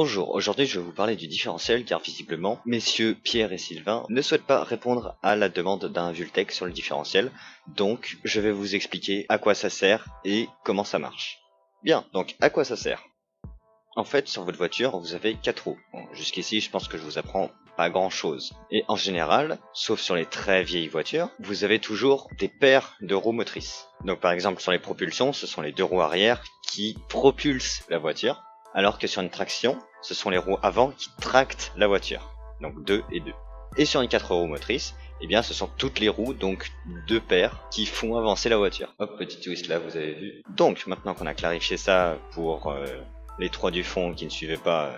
Bonjour, aujourd'hui je vais vous parler du différentiel car visiblement, messieurs Pierre et Sylvain ne souhaitent pas répondre à la demande d'un Vultec sur le différentiel, donc je vais vous expliquer à quoi ça sert et comment ça marche. Bien, donc à quoi ça sert? En fait, sur votre voiture, vous avez 4 roues. Bon, jusqu'ici, je pense que je vous apprends pas grand chose. Et en général, sauf sur les très vieilles voitures, vous avez toujours des paires de roues motrices. Donc par exemple, sur les propulsions, ce sont les 2 roues arrière qui propulsent la voiture, alors que sur une traction, ce sont les roues avant qui tractent la voiture. Donc 2 et 2. Et sur une 4 roues motrices, eh bien ce sont toutes les roues, donc 2 paires, qui font avancer la voiture. Hop, petit twist là, vous avez vu. Donc maintenant qu'on a clarifié ça pour les 3 du fond qui ne suivaient pas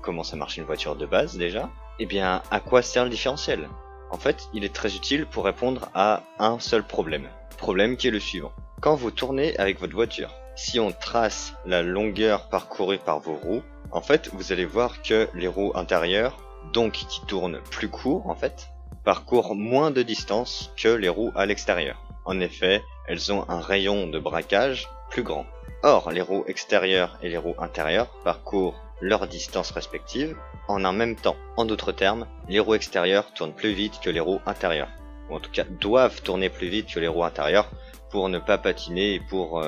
comment ça marche une voiture de base déjà, eh bien à quoi sert le différentiel? En fait, il est très utile pour répondre à un seul problème. Problème qui est le suivant. Quand vous tournez avec votre voiture, si on trace la longueur parcourue par vos roues, en fait, vous allez voir que les roues intérieures, donc qui tournent plus court en fait, parcourent moins de distance que les roues à l'extérieur. En effet, elles ont un rayon de braquage plus grand. Or, les roues extérieures et les roues intérieures parcourent leurs distances respectives en un même temps. En d'autres termes, les roues extérieures tournent plus vite que les roues intérieures. Ou en tout cas, doivent tourner plus vite que les roues intérieures pour ne pas patiner et pour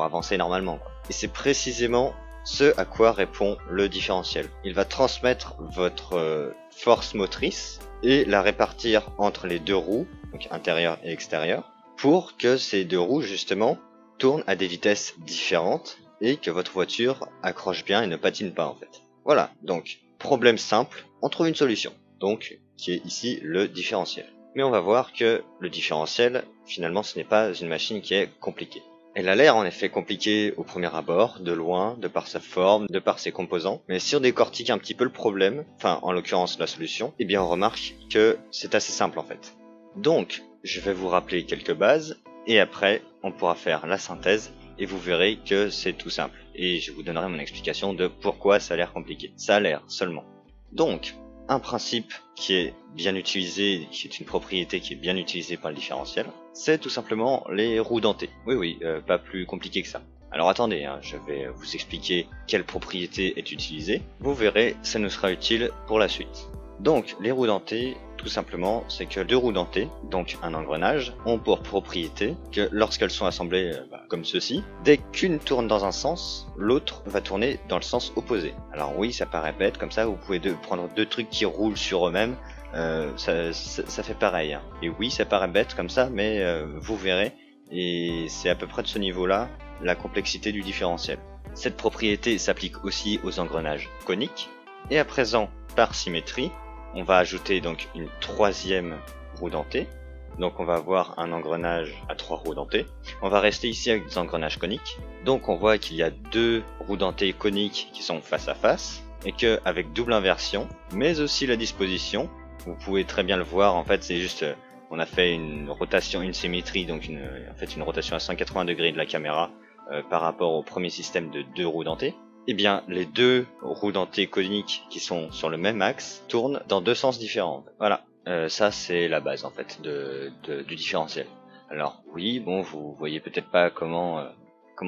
avancer normalement. Et c'est précisément ce à quoi répond le différentiel. Il va transmettre votre force motrice et la répartir entre les 2 roues, donc intérieure et extérieure, pour que ces 2 roues justement tournent à des vitesses différentes et que votre voiture accroche bien et ne patine pas en fait. Voilà, donc problème simple, on trouve une solution, donc qui est ici le différentiel. Mais on va voir que le différentiel, finalement ce n'est pas une machine qui est compliquée. Elle a l'air en effet compliquée au premier abord, de loin, de par sa forme, de par ses composants, mais si on décortique un petit peu le problème, enfin en l'occurrence la solution, eh bien on remarque que c'est assez simple en fait. Donc, je vais vous rappeler quelques bases, et après on pourra faire la synthèse, et vous verrez que c'est tout simple. Et je vous donnerai mon explication de pourquoi ça a l'air compliqué. Ça a l'air seulement. Donc, un principe qui est bien utilisé, qui est une propriété qui est bien utilisée par le différentiel, c'est tout simplement les roues dentées. Oui, pas plus compliqué que ça. Alors attendez, je vais vous expliquer quelle propriété est utilisée. Vous verrez, ça nous sera utile pour la suite. Donc, les roues dentées, tout simplement, c'est que 2 roues dentées, donc un engrenage, ont pour propriété que lorsqu'elles sont assemblées comme ceci, dès qu'une tourne dans un sens, l'autre va tourner dans le sens opposé. Alors oui, ça paraît bête, comme ça vous pouvez prendre 2 trucs qui roulent sur eux-mêmes, ça fait pareil. Et oui, ça paraît bête comme ça, mais vous verrez, et c'est à peu près de ce niveau-là la complexité du différentiel. Cette propriété s'applique aussi aux engrenages coniques, et à présent, par symétrie, on va ajouter donc une 3e roue dentée. Donc on va avoir un engrenage à 3 roues dentées. On va rester ici avec des engrenages coniques. Donc on voit qu'il y a 2 roues dentées coniques qui sont face à face. Et qu'avec double inversion, mais aussi la disposition, vous pouvez très bien le voir, en fait c'est juste, on a fait une rotation, une symétrie, donc une rotation à 180 degrés de la caméra par rapport au premier système de 2 roues dentées. Eh bien, les 2 roues dentées coniques qui sont sur le même axe tournent dans 2 sens différents. Voilà, ça c'est la base en fait du différentiel. Alors oui, bon, vous voyez peut-être pas comment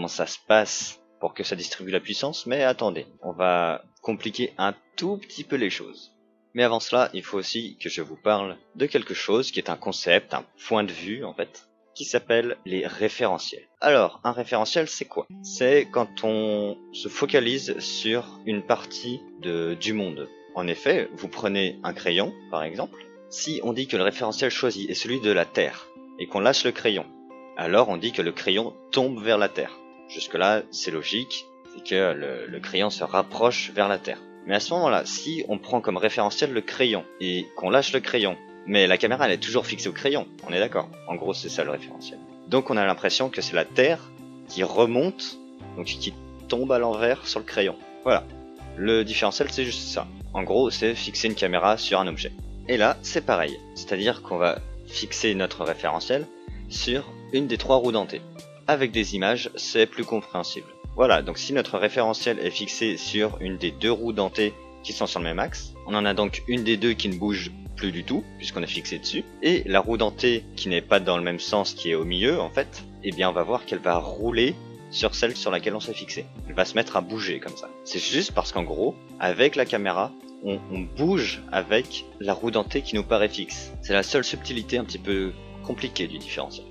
ça se passe pour que ça distribue la puissance, mais attendez, on va compliquer un tout petit peu les choses. Mais avant cela, il faut aussi que je vous parle de quelque chose qui est un concept, un point de vue en fait, qui s'appelle les référentiels. Alors, un référentiel, c'est quoi? C'est quand on se focalise sur une partie du monde. En effet, vous prenez un crayon, par exemple. Si on dit que le référentiel choisi est celui de la Terre, et qu'on lâche le crayon, alors on dit que le crayon tombe vers la Terre. Jusque-là, c'est logique, c'est que le crayon se rapproche vers la Terre. Mais à ce moment-là, si on prend comme référentiel le crayon, et qu'on lâche le crayon, mais la caméra elle est toujours fixée au crayon, on est d'accord. En gros c'est ça le référentiel. Donc on a l'impression que c'est la Terre qui remonte, donc qui tombe à l'envers sur le crayon. Voilà. Le différentiel c'est juste ça. En gros c'est fixer une caméra sur un objet. Et là c'est pareil. C'est-à-dire qu'on va fixer notre référentiel sur une des 3 roues dentées. Avec des images c'est plus compréhensible. Voilà, donc si notre référentiel est fixé sur une des 2 roues dentées qui sont sur le même axe, on en a donc une des 2 qui ne bouge plus du tout, puisqu'on est fixé dessus, et la roue dentée qui n'est pas dans le même sens, qui est au milieu en fait, eh bien on va voir qu'elle va rouler sur celle sur laquelle on s'est fixé. Elle va se mettre à bouger comme ça. C'est juste parce qu'en gros, avec la caméra, on bouge avec la roue dentée qui nous paraît fixe. C'est la seule subtilité un petit peu compliquée du différentiel.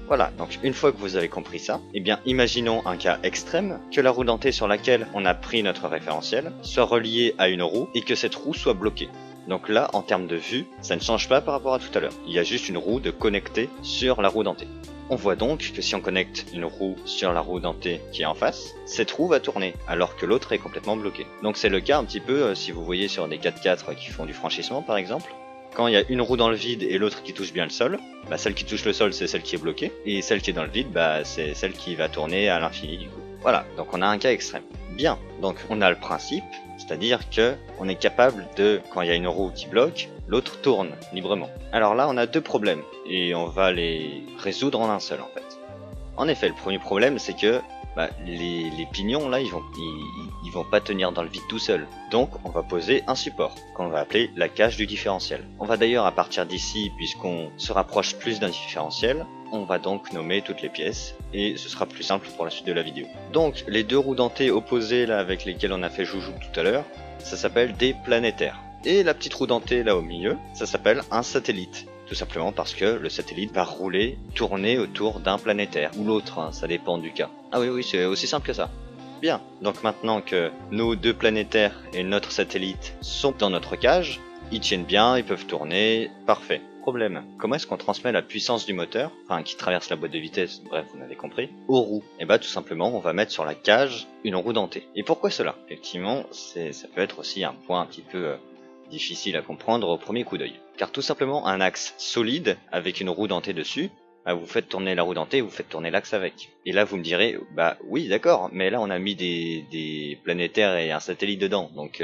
Voilà, donc une fois que vous avez compris ça, eh bien imaginons un cas extrême, que la roue dentée sur laquelle on a pris notre référentiel soit reliée à une roue et que cette roue soit bloquée. Donc là, en termes de vue, ça ne change pas par rapport à tout à l'heure. Il y a juste une roue de connecter sur la roue dentée. On voit donc que si on connecte une roue sur la roue dentée qui est en face, cette roue va tourner, alors que l'autre est complètement bloquée. Donc c'est le cas un petit peu, si vous voyez sur des 4x4 qui font du franchissement par exemple, quand il y a une roue dans le vide et l'autre qui touche bien le sol, bah celle qui touche le sol c'est celle qui est bloquée, et celle qui est dans le vide, bah c'est celle qui va tourner à l'infini du coup. Voilà, donc on a un cas extrême. Bien, donc on a le principe, c'est-à-dire que on est capable de, quand il y a une roue qui bloque, l'autre tourne librement. Alors là on a deux problèmes, et on va les résoudre en un seul en fait. En effet, le premier problème c'est que les pignons là ils vont pas tenir dans le vide tout seuls. Donc on va poser un support qu'on va appeler la cage du différentiel. On va d'ailleurs à partir d'ici, puisqu'on se rapproche plus d'un différentiel, on va donc nommer toutes les pièces et ce sera plus simple pour la suite de la vidéo. Donc les deux roues dentées opposées là avec lesquelles on a fait joujou tout à l'heure, ça s'appelle des planétaires. Et la petite roue dentée là au milieu, ça s'appelle un satellite. Tout simplement parce que le satellite va rouler, tourner autour d'un planétaire, ou l'autre, hein, ça dépend du cas. Ah oui, c'est aussi simple que ça. Bien, donc maintenant que nos deux planétaires et notre satellite sont dans notre cage, ils tiennent bien, ils peuvent tourner, parfait. Problème, comment est-ce qu'on transmet la puissance du moteur, enfin qui traverse la boîte de vitesse, bref, vous m'avez compris, aux roues? Et bah tout simplement, on va mettre sur la cage une roue dentée. Et pourquoi cela? Effectivement, ça peut être aussi un point un petit peu difficile à comprendre au premier coup d'œil. Car tout simplement un axe solide avec une roue dentée dessus, vous faites tourner la roue dentée, vous faites tourner l'axe avec. Et là vous me direz, bah oui d'accord, mais là on a mis des planétaires et un satellite dedans, donc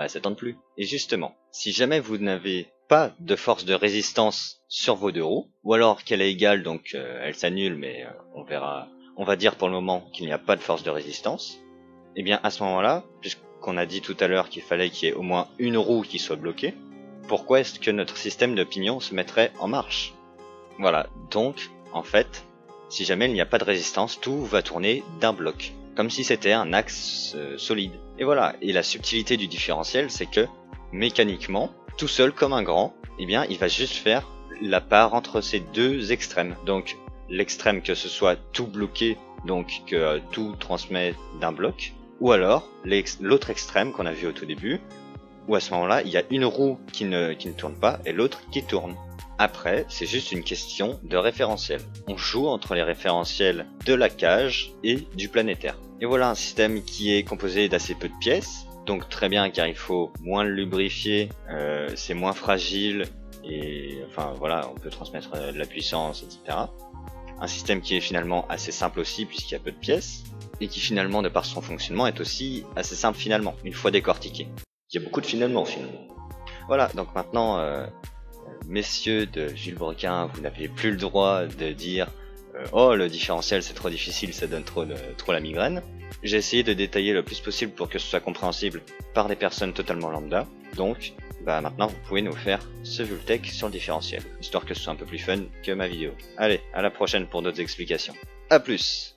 ça tente plus. Et justement, si jamais vous n'avez pas de force de résistance sur vos deux roues, ou alors qu'elle est égale, donc elle s'annule, mais on verra, on va dire pour le moment qu'il n'y a pas de force de résistance, et bien à ce moment-là, puisqu'on a dit tout à l'heure qu'il fallait qu'il y ait au moins une roue qui soit bloquée, pourquoi est-ce que notre système de pignon se mettrait en marche? Voilà, donc, en fait, si jamais il n'y a pas de résistance, tout va tourner d'un bloc, comme si c'était un axe solide. Et voilà, et la subtilité du différentiel, c'est que, mécaniquement, tout seul comme un grand, eh bien, il va juste faire la part entre ces deux extrêmes. Donc, l'extrême que ce soit tout bloqué, donc que tout transmet d'un bloc, ou alors l'autre extrême qu'on a vu au tout début, où à ce moment-là, il y a une roue qui ne tourne pas et l'autre qui tourne. Après, c'est juste une question de référentiel. On joue entre les référentiels de la cage et du planétaire. Et voilà un système qui est composé d'assez peu de pièces, donc très bien car il faut moins le lubrifier, c'est moins fragile, et enfin voilà, on peut transmettre de la puissance, etc. Un système qui est finalement assez simple aussi puisqu'il y a peu de pièces, et qui finalement de par son fonctionnement est aussi assez simple finalement, une fois décortiqué. Il y a beaucoup de finalement. Voilà, donc maintenant, messieurs de Jules Broquin, vous n'avez plus le droit de dire oh le différentiel c'est trop difficile, ça donne trop la migraine. J'ai essayé de détailler le plus possible pour que ce soit compréhensible par des personnes totalement lambda. Donc, maintenant vous pouvez nous faire ce Vultec sur le différentiel, histoire que ce soit un peu plus fun que ma vidéo. Allez, à la prochaine pour d'autres explications. A plus!